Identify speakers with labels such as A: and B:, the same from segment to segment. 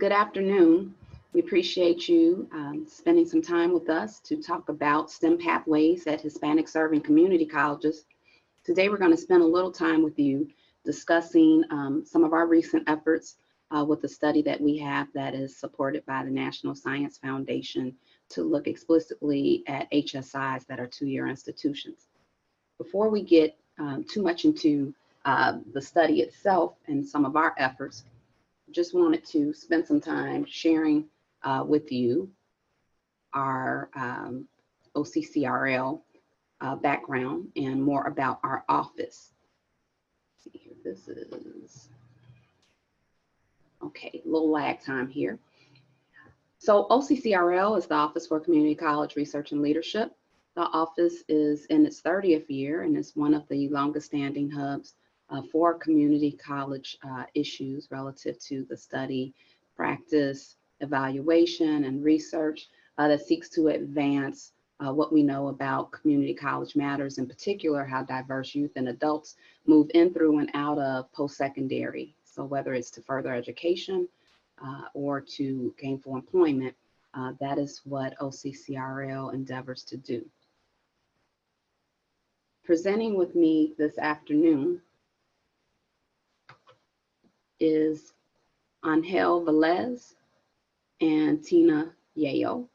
A: Good afternoon. We appreciate you spending some time with us to talk about STEM pathways at Hispanic serving community colleges. Today, we're going to spend a little time with you discussing some of our recent efforts with the study that we have that is supported by the National Science Foundation to look explicitly at HSIs that are two-year institutions. Before we get too much into the study itself and some of our efforts, just wanted to spend some time sharing with you our OCCRL background and more about our office. Let's see here, this is, okay, a little lag time here. So OCCRL is the Office for Community College Research and Leadership. The office is in its 30th year and is one of the longest standing hubs for community college issues relative to the study, practice, evaluation, and research that seeks to advance what we know about community college matters, in particular, how diverse youth and adults move in, through, and out of post-secondary. So whether it's to further education or to gainful employment, that is what OCCRL endeavors to do. Presenting with me this afternoon is Angel Velez and Tina Yayo.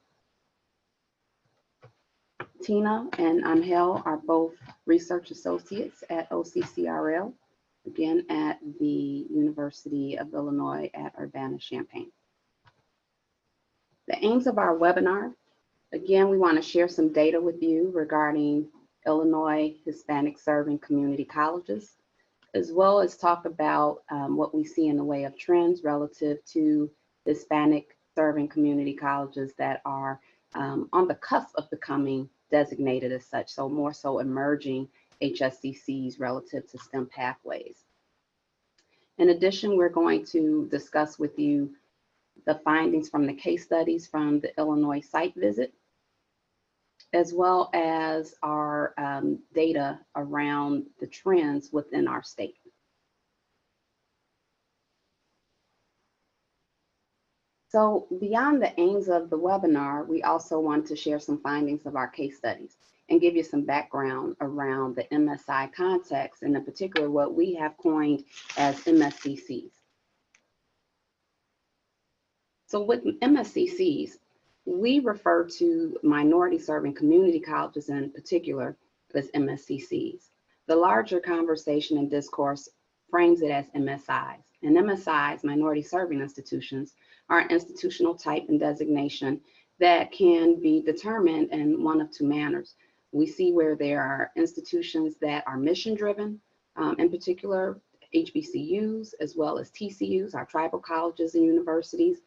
A: Tina and Angel are both research associates at OCCRL, again at the University of Illinois at Urbana-Champaign. The aims of our webinar, again, we want to share some data with you regarding Illinois Hispanic serving community colleges, as well as talk about what we see in the way of trends relative to Hispanic serving community colleges that are on the cusp of becoming designated as such, so more so emerging HSCCs relative to STEM pathways. In addition, we're going to discuss with you the findings from the case studies from the Illinois site visit, as well as our data around the trends within our state. So beyond the aims of the webinar, we also want to share some findings of our case studies and give you some background around the MSI context, and in particular, what we have coined as MSCCs. So with MSCCs, we refer to minority serving community colleges in particular as MSCCs. The larger conversation and discourse frames it as MSIs. And MSIs, minority serving institutions, are an institutional type and designation that can be determined in one of two manners. We see where there are institutions that are mission driven, in particular HBCUs, as well as TCUs, our tribal colleges and universities.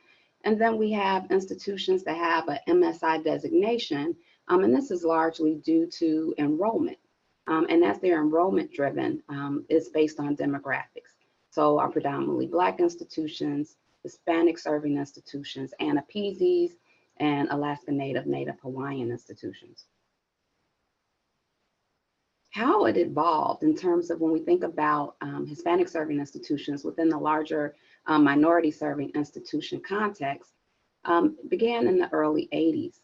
A: And then we have institutions that have a MSI designation, and this is largely due to enrollment. And as they're enrollment driven, it's based on demographics. So our predominantly Black institutions, Hispanic serving institutions, Anapeesees, and Alaska Native, Native Hawaiian institutions. How it evolved in terms of when we think about Hispanic serving institutions within the larger minority serving institution context began in the early 80s.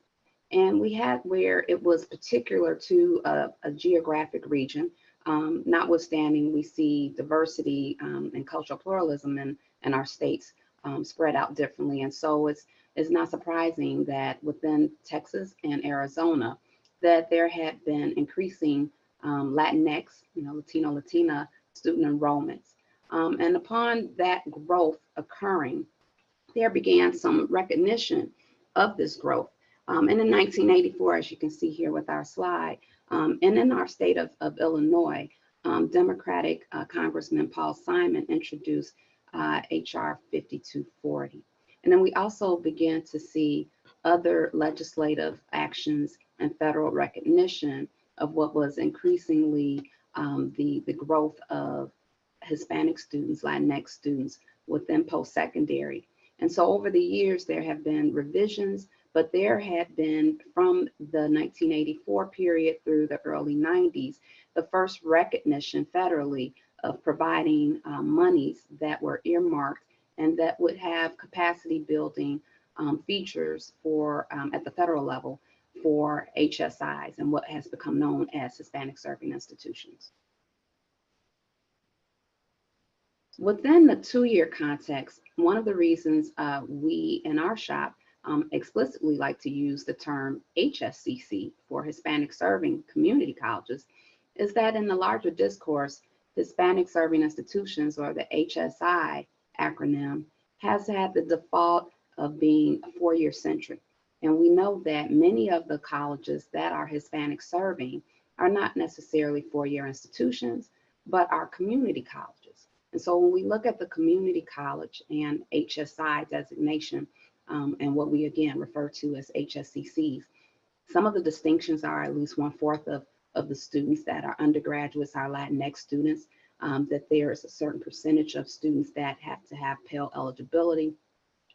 A: And we had where it was particular to a geographic region, notwithstanding we see diversity and cultural pluralism in our states spread out differently. And so it's not surprising that within Texas and Arizona, that there had been increasing Latinx, Latino, Latina student enrollments. And upon that growth occurring, there began some recognition of this growth. And in 1984, as you can see here with our slide, and in our state of Illinois, Democratic Congressman Paul Simon introduced HR 5240. And then we also began to see other legislative actions and federal recognition of what was increasingly the growth of Hispanic students, Latinx students within post-secondary. And so over the years, there have been revisions, but there had been, from the 1984 period through the early 90s, the first recognition federally of providing monies that were earmarked and that would have capacity building features for at the federal level for HSIs and what has become known as Hispanic serving institutions. Within the two-year context, one of the reasons we in our shop explicitly like to use the term HSCC for Hispanic serving community colleges is that in the larger discourse, Hispanic serving institutions, or the HSI acronym, has had the default of being four-year centric. And we know that many of the colleges that are Hispanic serving are not necessarily four-year institutions, but are community colleges. And so when we look at the community college and HSI designation, and what we again refer to as HSCCs, some of the distinctions are at least 1/4 of the students that are undergraduates are Latinx students, that there is a certain percentage of students that have to have Pell eligibility.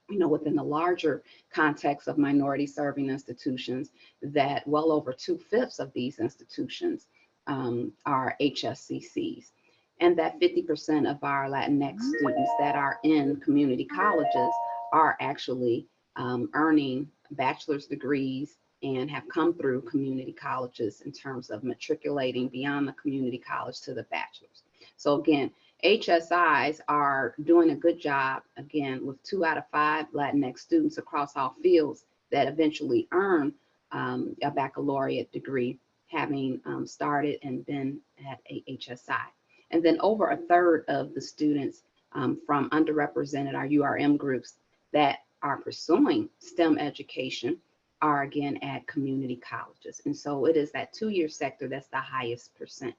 A: You know, within the larger context of minority serving institutions, that well over 2/5 of these institutions are HSCCs, and that 50% of our Latinx students that are in community colleges are actually earning bachelor's degrees and have come through community colleges in terms of matriculating beyond the community college to the bachelor's. So again, HSIs are doing a good job, again, with 2 out of 5 Latinx students across all fields that eventually earn a baccalaureate degree, having started and been at a HSI. And then over 1/3 of the students from underrepresented, our URM groups, that are pursuing STEM education are again at community colleges. And so it is that two-year sector that's the highest percent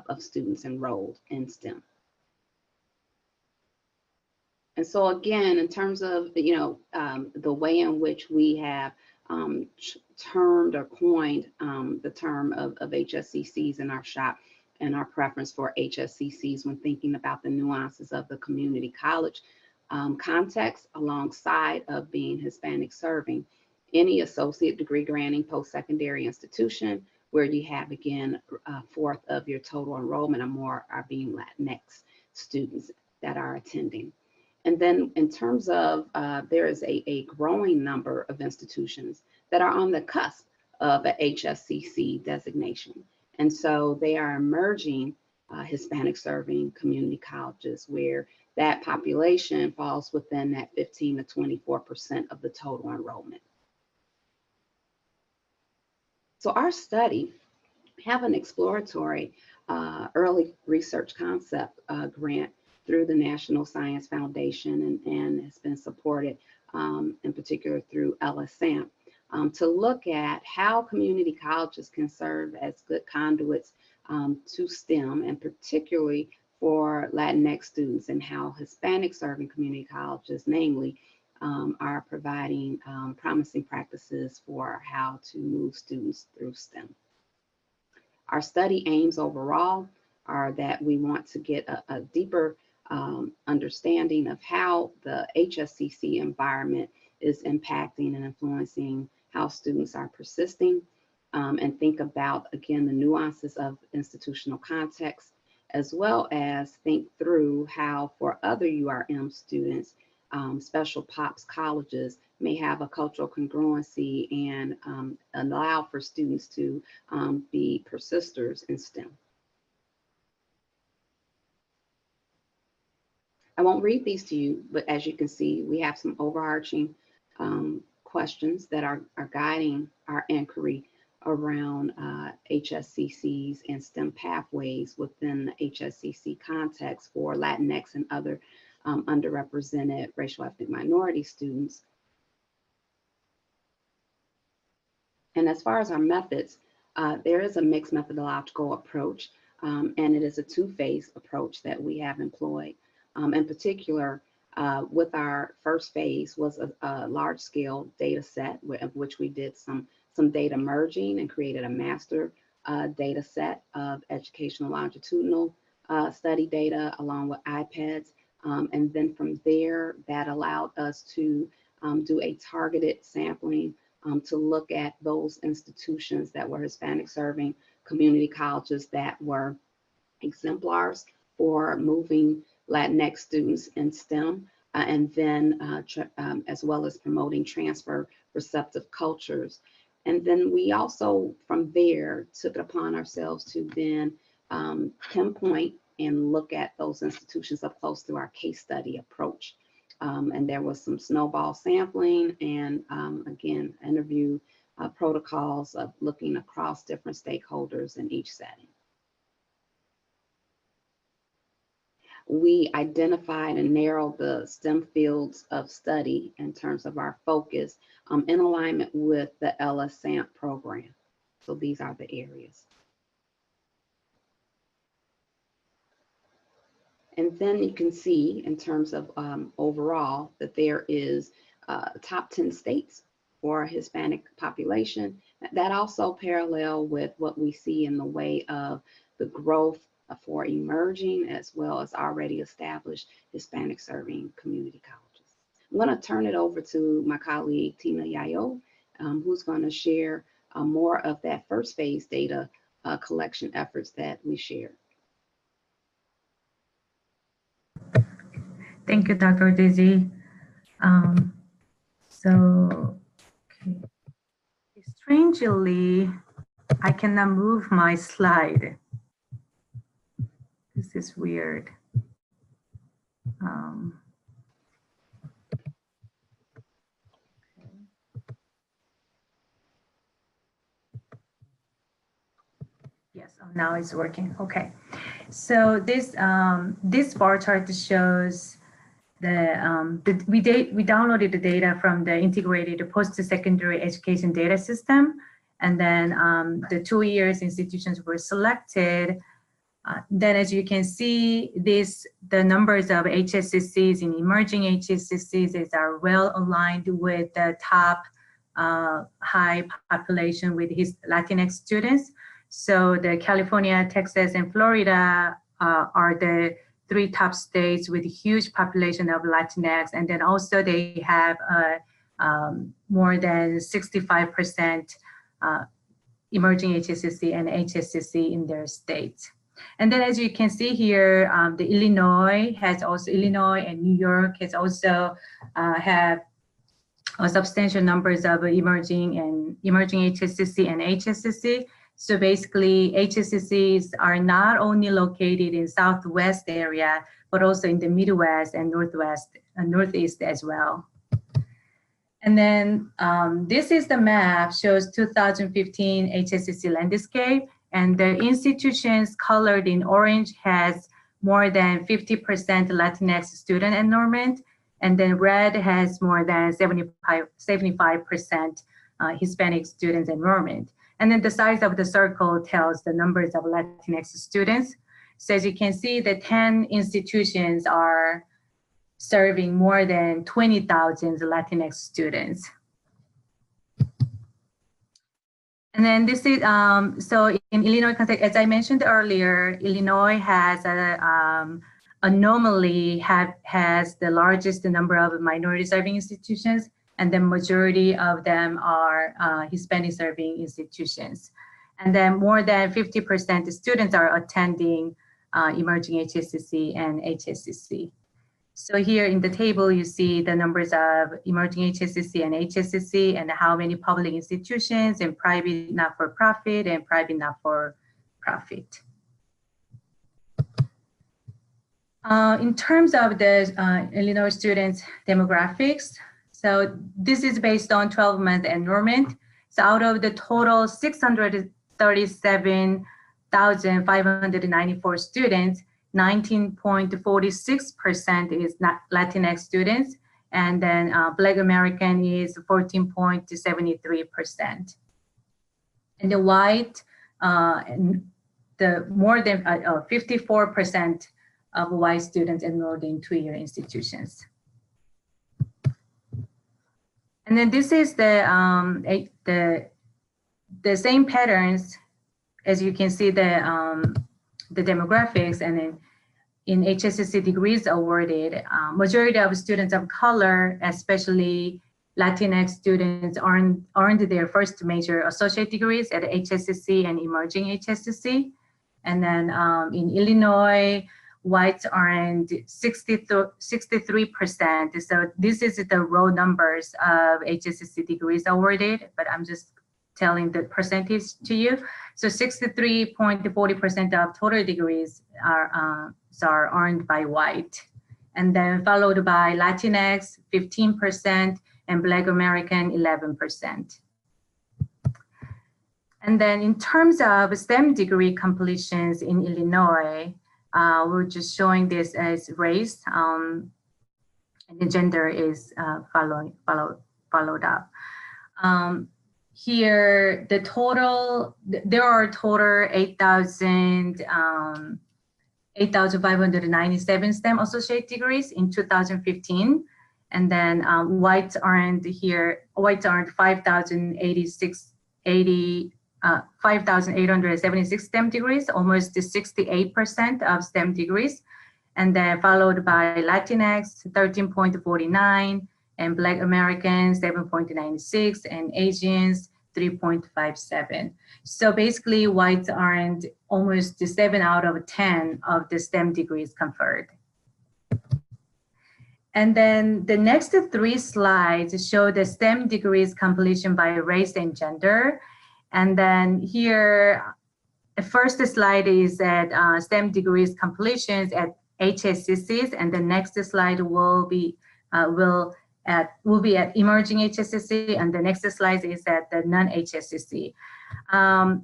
A: of students enrolled in STEM. And so again, in terms of, you know, the way in which we have termed or coined the term of HSCCs in our shop, and our preference for HSCCs when thinking about the nuances of the community college context, alongside of being Hispanic serving, any associate degree granting post-secondary institution where you have, again, 1/4 of your total enrollment or more are being Latinx students that are attending. And then in terms of, there is a growing number of institutions that are on the cusp of a HSCC designation. And so they are emerging Hispanic serving community colleges where that population falls within that 15 to 24% of the total enrollment. So our study have an exploratory early research concept grant through the National Science Foundation, and has been supported in particular through LSAMP, to look at how community colleges can serve as good conduits to STEM, and particularly for Latinx students, and how Hispanic serving community colleges, namely, are providing promising practices for how to move students through STEM. Our study aims overall are that we want to get a deeper understanding of how the HSCC environment is impacting and influencing how students are persisting, and think about, again, the nuances of institutional context, as well as think through how for other URM students, special POPs colleges may have a cultural congruency and allow for students to be persisters in STEM. I won't read these to you, but as you can see, we have some overarching questions that are guiding our inquiry around HSCCs and STEM pathways within the HSCC context for Latinx and other underrepresented racial ethnic minority students. And as far as our methods, there is a mixed methodological approach, and it is a two-phase approach that we have employed. In particular, with our first phase was a large-scale data set of which we did some data merging and created a master data set of educational longitudinal study data along with iPads. And then from there, that allowed us to do a targeted sampling to look at those institutions that were Hispanic serving community colleges that were exemplars for moving Latinx students in STEM, and then as well as promoting transfer receptive cultures. And then we also, from there, took it upon ourselves to then pinpoint and look at those institutions up close through our case study approach. And there was some snowball sampling and, again, interview protocols of looking across different stakeholders in each setting. We identified and narrowed the STEM fields of study in terms of our focus in alignment with the LSAMP program. So these are the areas. And then you can see in terms of overall that there is top 10 states for Hispanic population. That also parallel with what we see in the way of the growth for emerging as well as already established Hispanic serving community colleges. I'm going to turn it over to my colleague Tina Yayo, who's going to share more of that first phase data collection efforts that we shared.
B: Thank you, Dr. Dizzy. Okay. Strangely, I cannot move my slide. This is weird. Yes, now it's working. Okay, so this this bar chart shows we downloaded the data from the integrated post-secondary education data system, and then the 2 years institutions were selected. Then, as you can see, the numbers of HSCCs in emerging HSCCs are well aligned with the top high population with his Latinx students. So the California, Texas, and Florida are the 3 top states with huge population of Latinx, and then also they have more than 65% emerging HSCC and HSCC in their states. And then, as you can see here, the Illinois and New York has also have substantial numbers of emerging HSCC and HSCC. So basically, HSCCs are not only located in Southwest area, but also in the Midwest and Northwest and Northeast as well. And then this is the map, shows 2015 HSCC Landscape, and the institutions colored in orange has more than 50% Latinx student enrollment, and then red has more than 75% Hispanic students enrollment. And then the size of the circle tells the numbers of Latinx students. So as you can see, the 10 institutions are serving more than 20,000 Latinx students. And then this is, so in Illinois context, as I mentioned earlier, Illinois has normally has the largest number of minority serving institutions, and the majority of them are Hispanic serving institutions. And then more than 50% students are attending emerging HSCC and HSCC. So here in the table, you see the numbers of emerging HSCC and HSCC and how many public institutions and private not-for-profit and private not-for-profit. In terms of the Illinois students demographics, so this is based on 12-month enrollment. So out of the total 637,594 students, 19.46% is Latinx students, and then Black American is 14.73%. And the white, the more than 54% of white students enrolled in 2-year institutions. And then this is the same patterns, as you can see the demographics, and then in HSCC degrees awarded, majority of students of color, especially Latinx students, earned their first major associate degrees at HSCC and emerging HSCC. And then in Illinois, whites earned 63%. So this is the raw numbers of HSCC degrees awarded, but I'm just telling the percentage to you. So 63.40% of total degrees are earned by white, and then followed by Latinx 15% and Black American 11%. And then in terms of STEM degree completions in Illinois, we're just showing this as race, and the gender is followed up. Here, the total, there are total 8,597 STEM associate degrees in 2015. And then whites earned 5,876 STEM degrees, almost 68% of STEM degrees. And then followed by Latinx, 13.49, and Black Americans, 7.96, and Asians, 3.57. So basically, whites earned almost 7 out of 10 of the STEM degrees conferred. And then the next 3 slides show the STEM degrees completion by race and gender. And then here, the first slide is at STEM degrees completions at HSCCs, and the next slide will be at emerging HSCC, and the next slide is at the non-HSCC.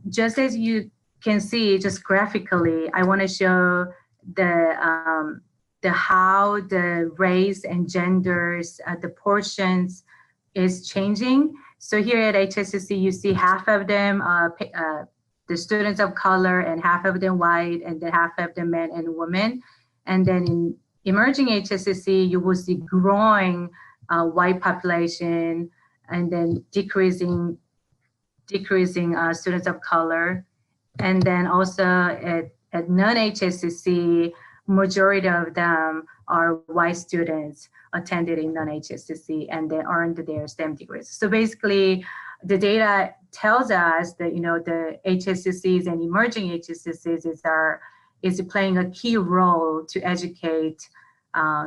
B: Just as you can see, just graphically, I want to show the how the race and genders, the portions is changing. So here at HSCC, you see half of them the students of color, and half of them white, and then half of them men and women. And then in emerging HSCC, you will see growing white population, and then decreasing students of color. And then also at non-HSCC, majority of them are white students attended in non-HSCC, and they earned their STEM degrees. So basically, the data tells us that the HSCCs and emerging HSCCs is playing a key role to educate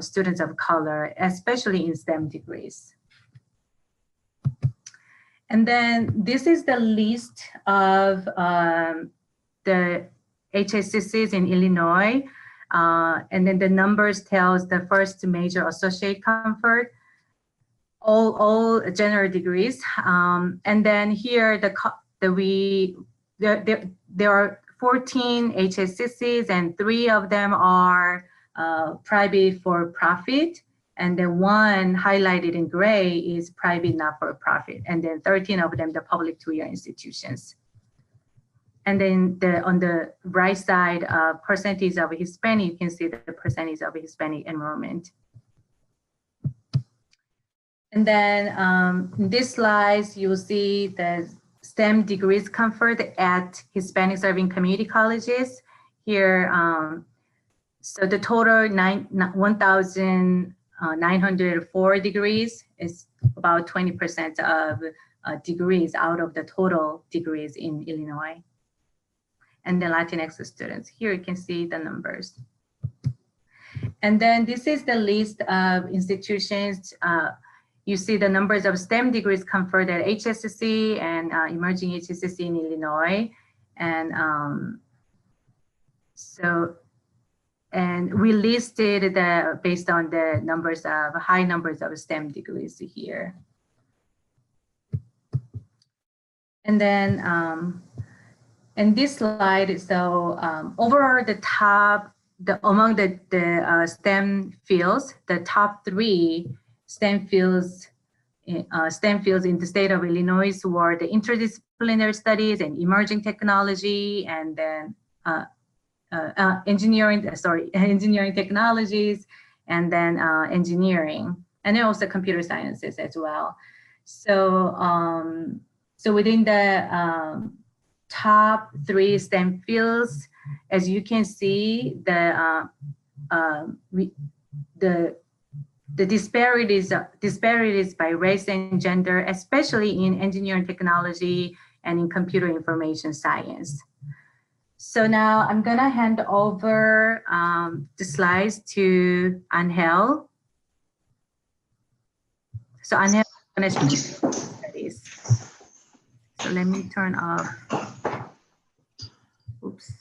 B: students of color, especially in STEM degrees. And then this is the list of the HSCCs in Illinois. And then the numbers tells the first major associate conferred, all general degrees. And then here there are 14 HSCCs, and 3 of them are private for profit, and the one highlighted in gray is private not for profit, and then 13 of them the public 2-year institutions. And then on the right side, percentage of Hispanic, you can see the percentage of Hispanic enrollment. And then in this slide, you'll see the STEM degrees conferred at Hispanic serving community colleges. Here, so the total 1,904 degrees is about 20% of degrees out of the total degrees in Illinois. And the Latinx students. Here you can see the numbers. And then this is the list of institutions. You see the numbers of STEM degrees conferred at HSCC and emerging HSCC in Illinois. And and we listed based on the numbers of high numbers of STEM degrees here. And then in this slide, so overall among the STEM fields, the top 3 STEM fields in the state of Illinois were the interdisciplinary studies and emerging technology, and then engineering technologies, and then engineering, and then also computer sciences as well. So so within the top 3 STEM fields, as you can see, the disparities by race and gender, especially in engineering technology and in computer information science. So now I'm gonna hand over the slides to Angel. So Angel is gonna speak studies. So let me turn off. Oops.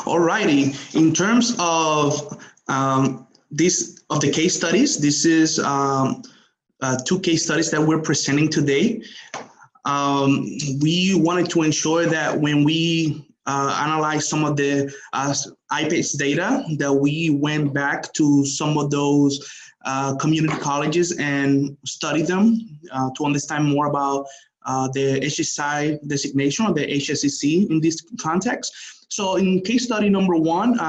C: Alrighty. In terms of the case studies, this is 2 case studies that we're presenting today. We wanted to ensure that when we analyze some of the IPEX data, that we went back to some of those community colleges and studied them to understand more about the HSI designation or the HSCC in this context. So in case study number 1,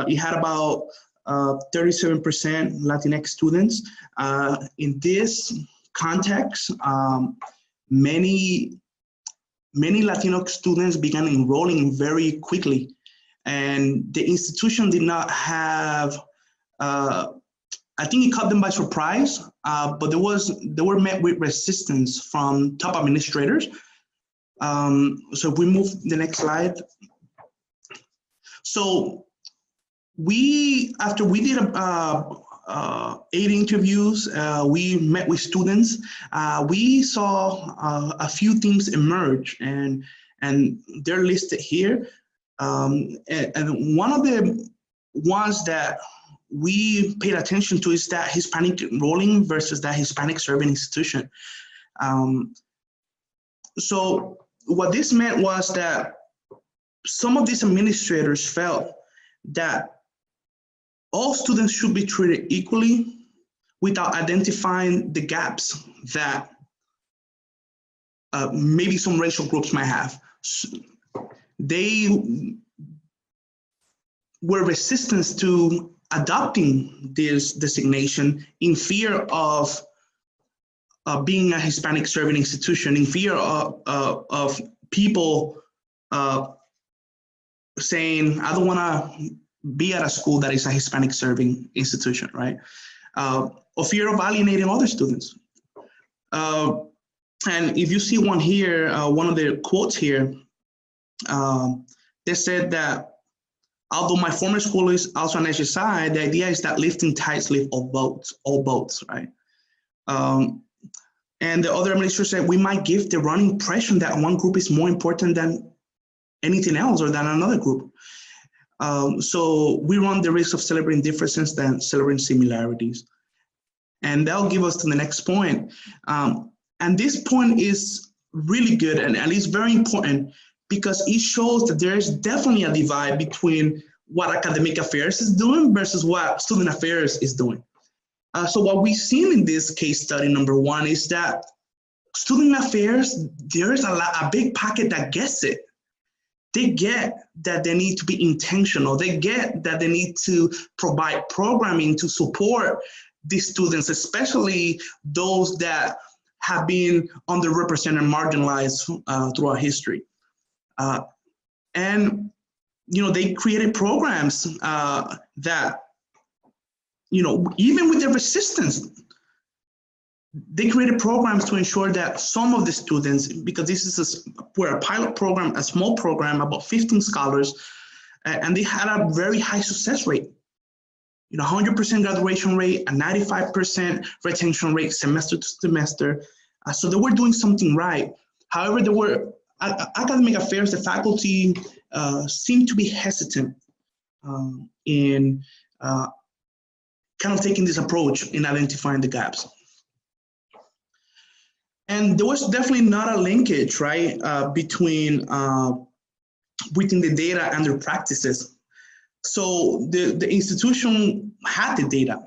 C: it had about 37% Latinx students. In this context, many Latino students began enrolling very quickly, and the institution did not have, I think it caught them by surprise, but they were met with resistance from top administrators. So if we move the next slide. So after we did 8 interviews, we met with students, we saw a few things emerge, and they're listed here. And one of the ones that we paid attention to is that Hispanic enrolling versus that Hispanic serving institution. So what this meant was that some of these administrators felt that all students should be treated equally without identifying the gaps that maybe some racial groups might have. They were resistant to adopting this designation in fear of being a Hispanic serving institution, in fear of people saying, I don't want to be at a school that is a Hispanic serving institution, right? Or fear of alienating other students. And if you see one here, one of the quotes here, they said that although my former school is also an HSI, the idea is that lifting tides lift all boats, right? And the other administrator said, we might give the wrong impression that one group is more important than anything else or than another group. So we run the risk of celebrating differences than celebrating similarities. And that'll give us to the next point. And this point is really good, and it's very important because it shows that there is definitely a divide between what academic affairs is doing versus what student affairs is doing. So what we've seen in this case study number 1 is that student affairs, there is a big pocket that gets it. They get that they need to be intentional. They get that they need to provide programming to support these students, especially those that have been underrepresented and marginalized throughout history. And, they created programs that, even with the resistance, they created programs to ensure that some of the students, because this is a pilot program, a small program, about 15 scholars, and they had a very high success rate. 100% graduation rate, a 95% retention rate semester to semester. So they were doing something right. However, there were academic affairs, the faculty seemed to be hesitant in kind of taking this approach in identifying the gaps. And there was definitely not a linkage, right, between the data and their practices. So the institution had the data.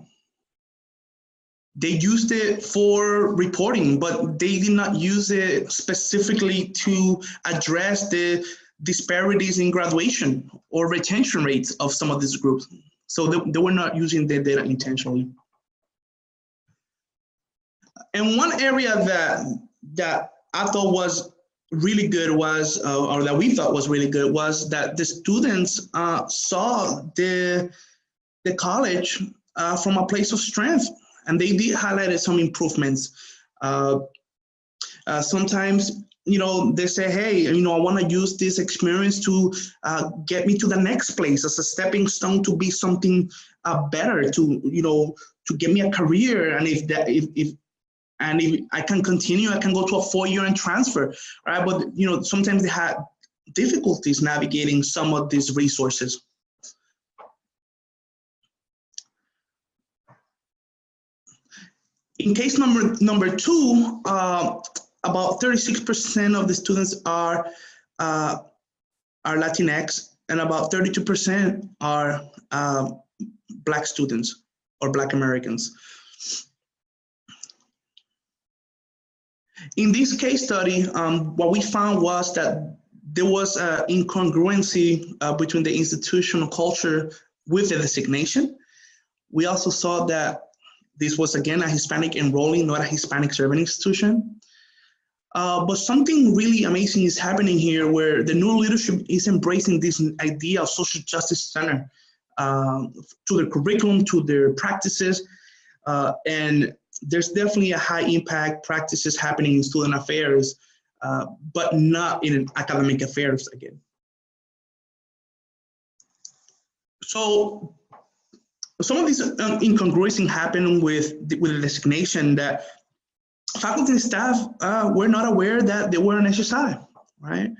C: They used it for reporting, but they did not use it specifically to address the disparities in graduation or retention rates of some of these groups. So they were not using the data intentionally. And one area that I thought was really good was, or that we thought was really good, was that the students saw the college from a place of strength. and they did highlight some improvements. Sometimes, they say, hey, I want to use this experience to get me to the next place as a stepping stone to be something better, to get me a career. And if I can continue, I can go to a 4-year and transfer, right? But sometimes they had difficulties navigating some of these resources. In case number 2, about 36% of the students are Latinx, and about 32% are Black students or Black Americans. In this case study, what we found was that there was an incongruency between the institutional culture with the designation. We also saw that this was, again, a Hispanic enrolling, not a Hispanic serving institution. But something really amazing is happening here, where the new leadership is embracing this idea of social justice center to their curriculum, to their practices, and there's definitely a high impact practices happening in student affairs, but not in academic affairs again. So some of these incongruencies happen with the designation, that faculty and staff were not aware that they were an HSI, right?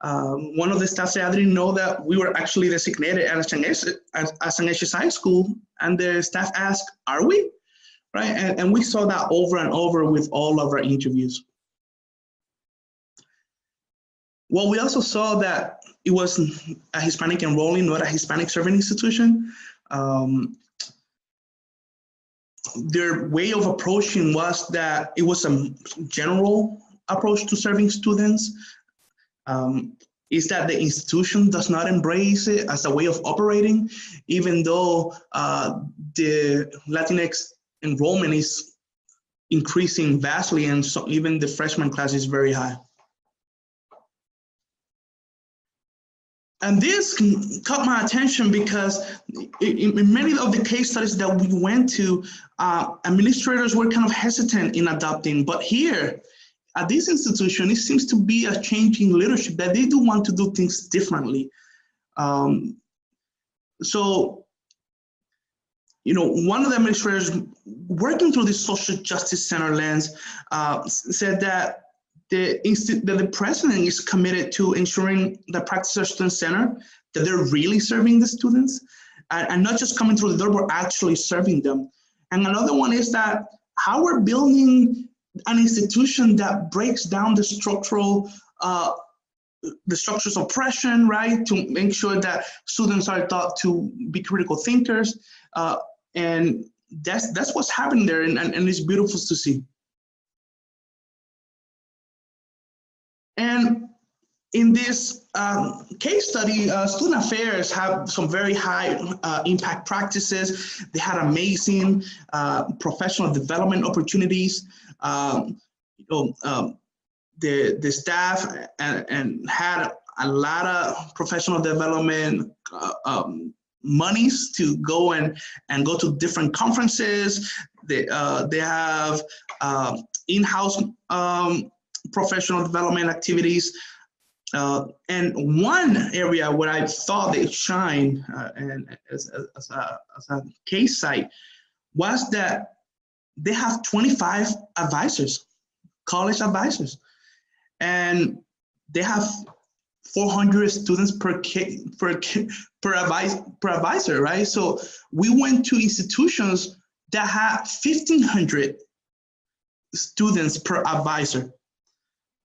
C: One of the staff said, I didn't know that we were actually designated as an HSI school, and the staff asked, are we? Right, and we saw that over and over with all of our interviews. Well, we also saw that it was a Hispanic enrolling, not a Hispanic serving institution. Their way of approaching was that it was a general approach to serving students. Is that the institution does not embrace it as a way of operating, even though the Latinx enrollment is increasing vastly, and so even the freshman class is very high. And this caught my attention because in many of the case studies that we went to, administrators were kind of hesitant in adopting. But here at this institution, it seems to be a changing leadership that they do want to do things differently. So, one of the administrators working through the social justice center lens said that the president is committed to ensuring that practices are student-centered, that they're really serving the students, and not just coming through the door, but actually serving them. And another one is that how we're building an institution that breaks down the structures of oppression, right, to make sure that students are taught to be critical thinkers, and that's what's happening there, and it's beautiful to see. And in this case study, student affairs have some very high impact practices. They had amazing professional development opportunities. The staff and had a lot of professional development monies to go and go to different conferences. They have in-house professional development activities. And one area where I thought they shine and as a case site was that they have 25 advisors, college advisors, and they have 400 students per advisor, right? So we went to institutions that had 1,500 students per advisor.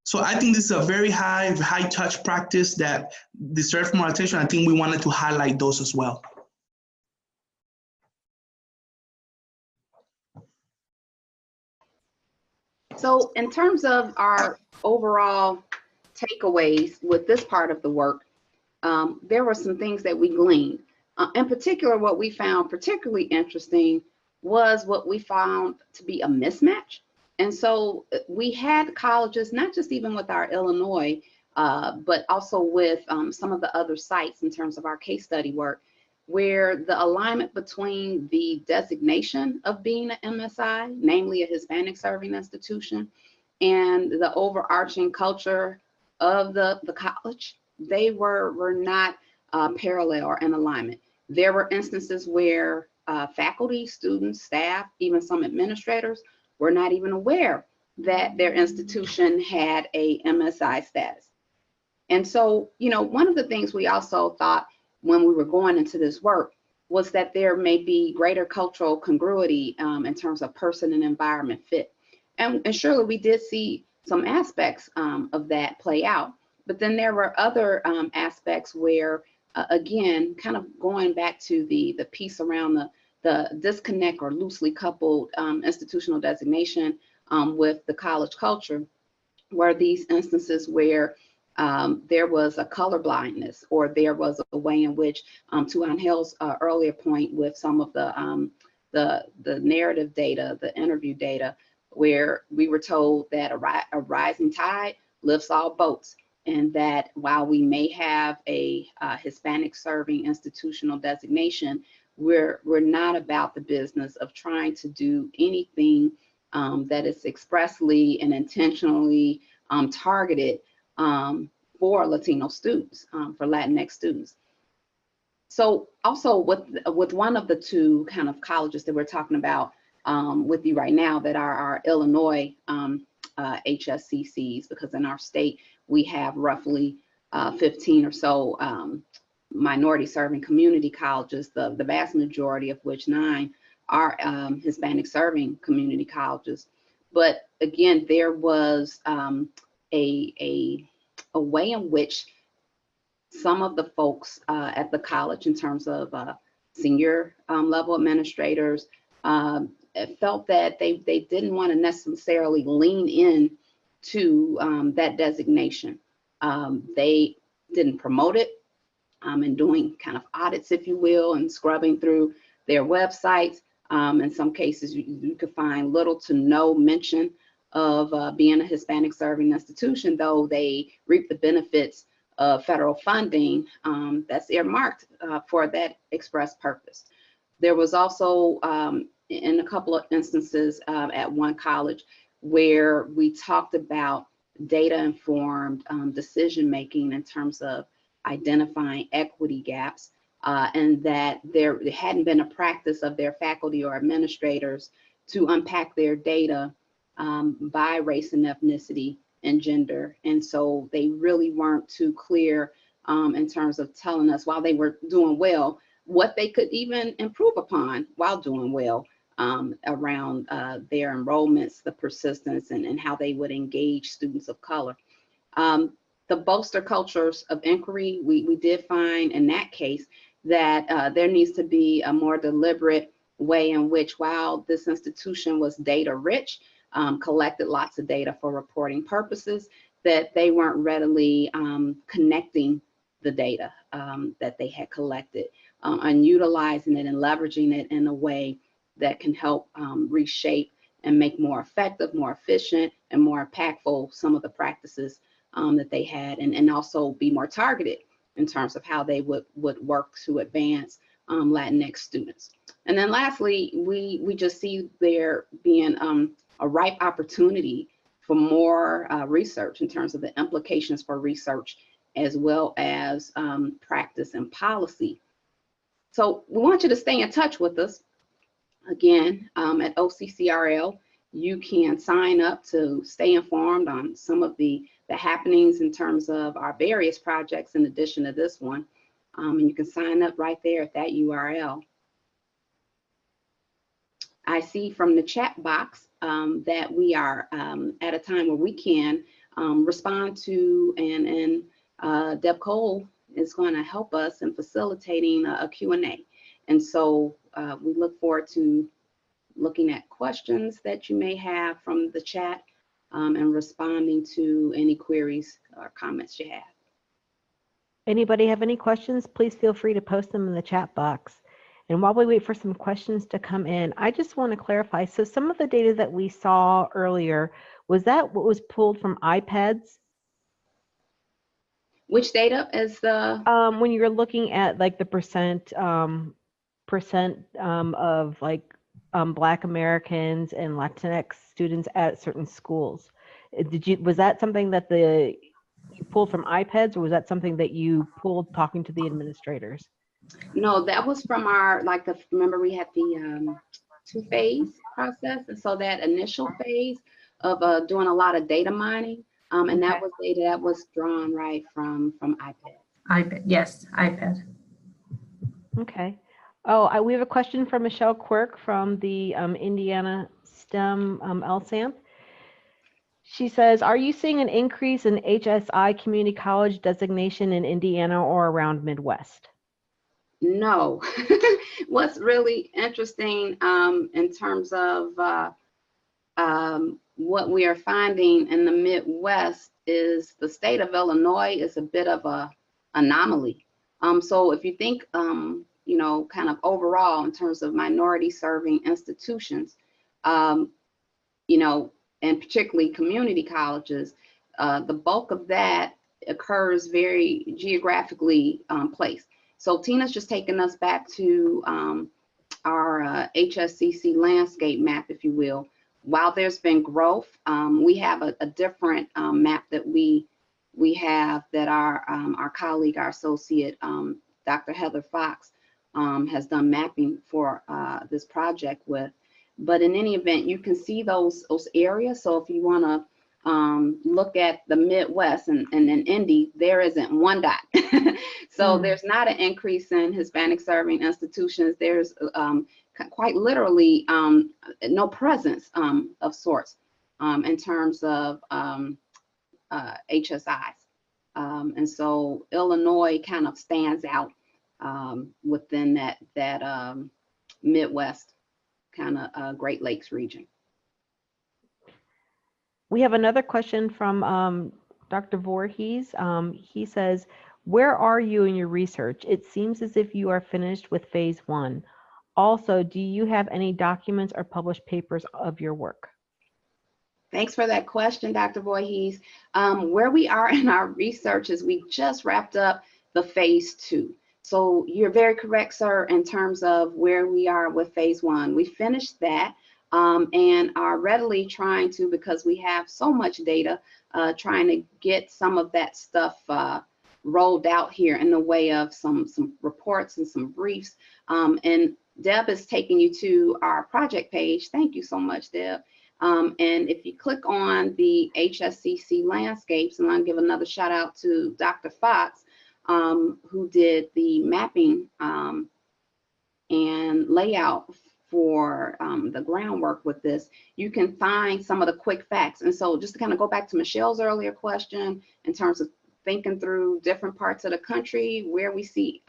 C: So I think this is a very high touch practice that deserves more attention. I think we wanted to highlight those as well.
A: So in terms of our overall takeaways with this part of the work, there were some things that we gleaned. In particular, what we found particularly interesting was what we found to be a mismatch. And so we had colleges, not just even with our Illinois, but also with some of the other sites in terms of our case study work, where the alignment between the designation of being an MSI, namely a Hispanic serving institution, and the overarching culture of the college, they were not parallel or in alignment. There were instances where faculty, students, staff, even some administrators were not even aware that their institution had a MSI status. And so, you know, one of the things we also thought when we were going into this work was that there may be greater cultural congruity in terms of person and environment fit. And surely we did see some aspects of that play out. But then there were other aspects where, again, kind of going back to the piece around the disconnect or loosely coupled institutional designation with the college culture, were these instances where there was a color blindness, or there was a way in which, to Angel's earlier point with some of the narrative data, the interview data, where we were told that a rising tide lifts all boats, and that while we may have a Hispanic serving institutional designation, we're not about the business of trying to do anything that is expressly and intentionally targeted for Latino students, for Latinx students. So also with one of the two kind of colleges that we're talking about with you right now that are our Illinois HSCCs, because in our state we have roughly 15 or so minority serving community colleges, the vast majority of which 9 are Hispanic serving community colleges. But again, there was a way in which some of the folks at the college, in terms of senior level administrators, felt that they didn't want to necessarily lean in to that designation. They didn't promote it and doing kind of audits, if you will, and scrubbing through their websites. In some cases, you could find little to no mention of being a Hispanic serving institution, though they reap the benefits of federal funding that's earmarked for that express purpose. There was also, in a couple of instances at one college, where we talked about data-informed decision-making in terms of identifying equity gaps, and that there hadn't been a practice of their faculty or administrators to unpack their data by race and ethnicity and gender. And so they really weren't too clear in terms of telling us, while they were doing well, what they could even improve upon while doing well around their enrollments, the persistence, and how they would engage students of color. The bolster cultures of inquiry, we did find in that case that there needs to be a more deliberate way in which, while this institution was data rich, collected lots of data for reporting purposes, that they weren't readily connecting the data that they had collected and utilizing it and leveraging it in a way that can help reshape and make more effective, more efficient, and more impactful some of the practices that they had, and also be more targeted in terms of how they would work to advance Latinx students. And then lastly, we just see there being a ripe opportunity for more research in terms of the implications for research as well as practice and policy. So we want you to stay in touch with us. Again, at OCCRL, you can sign up to stay informed on some of the happenings in terms of our various projects in addition to this one. And you can sign up right there at that URL. I see from the chat box that we are at a time where we can respond to, and Deb Cole is going to help us in facilitating a Q&A. And so we look forward to looking at questions that you may have from the chat and responding to any queries or comments you have.
D: Anybody have any questions, please feel free to post them in the chat box. And while we wait for some questions to come in, I just want to clarify. So some of the data that we saw earlier, was that what was pulled from iPads?
A: Which data is the?
D: When you're looking at like the percent of like Black Americans and Latinx students at certain schools, was that something that you pulled from iPads, or was that something that you pulled talking to the administrators?
A: No, that was from our, like, remember we had the two-phase process. And so that initial phase of doing a lot of data mining, and that
B: Okay.
A: was data that was drawn right from iPad.
B: iPad, yes, iPad.
D: Okay. Oh, we have a question from Michelle Quirk from the Indiana STEM LSAMP. She says, are you seeing an increase in HSI community college designation in Indiana or around Midwest?
A: No. What's really interesting in terms of what we are finding in the Midwest is the state of Illinois is a bit of a anomaly. So if you think, you know, kind of overall in terms of minority serving institutions, you know, and particularly community colleges, the bulk of that occurs very geographically placed. So Tina's just taking us back to our HSCC landscape map, if you will. While there's been growth, we have a different map that we have that our colleague, our associate, Dr. Heather Fox, has done mapping for this project with. But in any event, you can see those areas. So if you want to look at the Midwest and in Indy, there isn't one dot. So there's not an increase in Hispanic serving institutions. There's quite literally no presence of sorts in terms of HSIs. And so Illinois kind of stands out within that Midwest kind of Great Lakes region.
D: We have another question from Dr. Voorhees. He says, where are you in your research? It seems as if you are finished with phase 1. Also, do you have any documents or published papers of your work?
A: Thanks for that question, Dr. Voorhees. Where we are in our research is we just wrapped up the phase 2. So you're very correct, sir, in terms of where we are with phase 1. We finished that. And are readily trying to, because we have so much data, trying to get some of that stuff rolled out here in the way of some reports and some briefs. And Deb is taking you to our project page. Thank you so much, Deb. And if you click on the HSCC Landscapes, and I'll give another shout out to Dr. Fox, who did the mapping and layout for the groundwork with this, you can find some of the quick facts. And so just to kind of go back to Michelle's earlier question in terms of thinking through different parts of the country where we see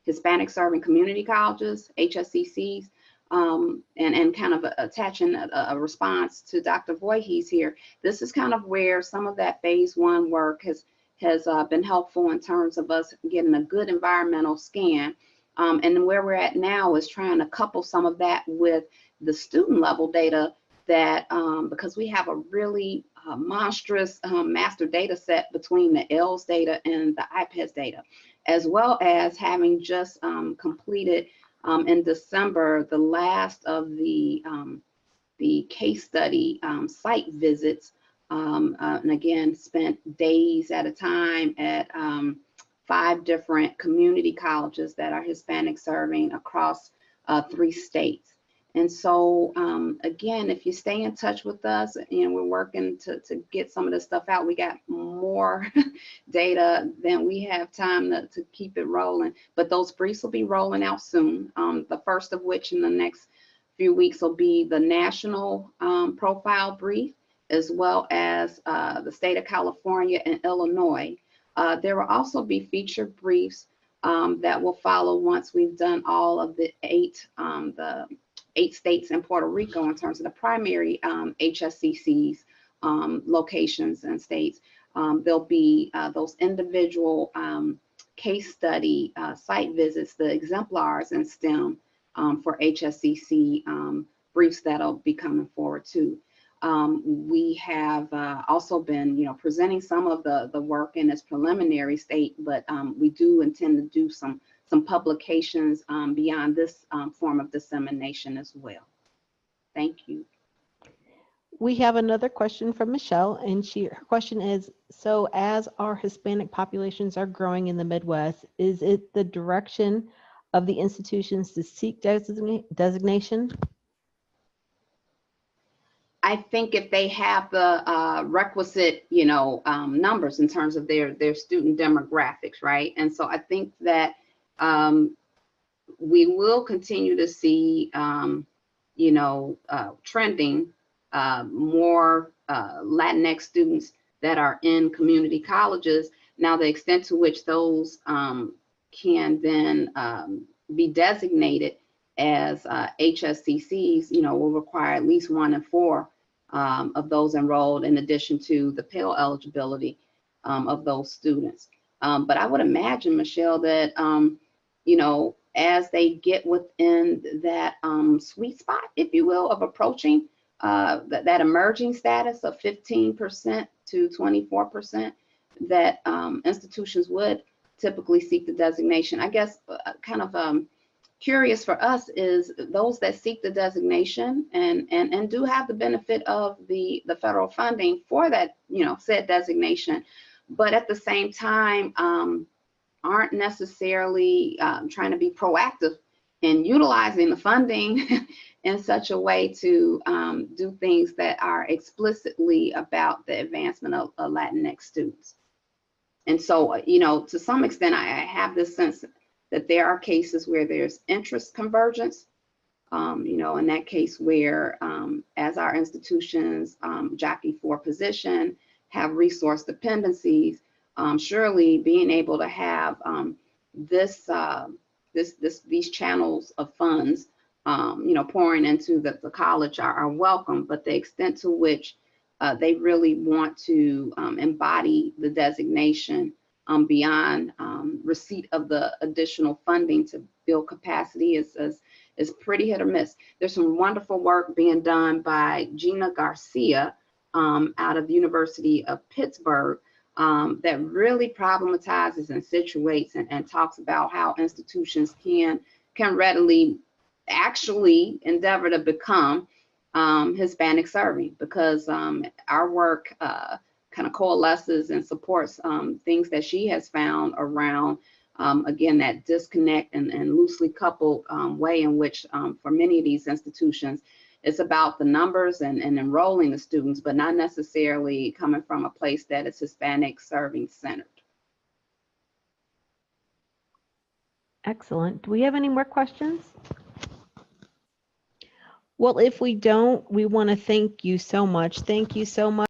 A: Hispanic serving community colleges, HSCCs, and kind of attaching a response to Dr. Voorhees here. This is kind of where some of that phase 1 work has been helpful in terms of us getting a good environmental scan. And where we're at now is trying to couple some of that with the student level data that, because we have a really monstrous master data set between the ELS data and the IPEDS data, as well as having just completed in December the last of the case study site visits, and again, spent days at a time at 5 different community colleges that are Hispanic serving across 3 states. And so again, if you stay in touch with us, and we're working to get some of this stuff out, we got more data than we have time to keep it rolling, but those briefs will be rolling out soon. The first of which in the next few weeks will be the national profile brief, as well as the state of California and Illinois. There will also be featured briefs that will follow once we've done all of the 8 states in Puerto Rico in terms of the primary HSCCs locations and states. There'll be those individual case study site visits, the exemplars in STEM for HSCC briefs that'll be coming forward too. We have also been, presenting some of the work in its preliminary state, but we do intend to do some publications beyond this form of dissemination as well. Thank you.
D: We have another question from Michelle, and her question is, so as our Hispanic populations are growing in the Midwest, is it the direction of the institutions to seek designation?
A: I think if they have the requisite, numbers in terms of their student demographics, right? And so I think that we will continue to see, trending more Latinx students that are in community colleges. Now, the extent to which those can then be designated as HSCCs, will require at least 1 in 4 of those enrolled, in addition to the Pell eligibility of those students. But I would imagine, Michelle, that as they get within that sweet spot, if you will, of approaching that emerging status of 15% to 24%, that institutions would typically seek the designation. I guess kind of curious for us is those that seek the designation and do have the benefit of the federal funding for that, said designation, but at the same time aren't necessarily trying to be proactive in utilizing the funding in such a way to do things that are explicitly about the advancement of Latinx students. And so, to some extent, I have this sense that there are cases where there's interest convergence, in that case where as our institutions jockey for position, have resource dependencies, surely being able to have these channels of funds, pouring into the college are welcome, but the extent to which they really want to embody the designation beyond receipt of the additional funding to build capacity is pretty hit or miss. There's some wonderful work being done by Gina Garcia out of the University of Pittsburgh that really problematizes and situates and talks about how institutions can readily actually endeavor to become Hispanic serving, because our work kind of coalesces and supports things that she has found around, again, that disconnect and loosely coupled way in which for many of these institutions, it's about the numbers and enrolling the students, but not necessarily coming from a place that is Hispanic serving centered.
D: Excellent. Do we have any more questions? Well, if we don't, we want to thank you so much. Thank you so much.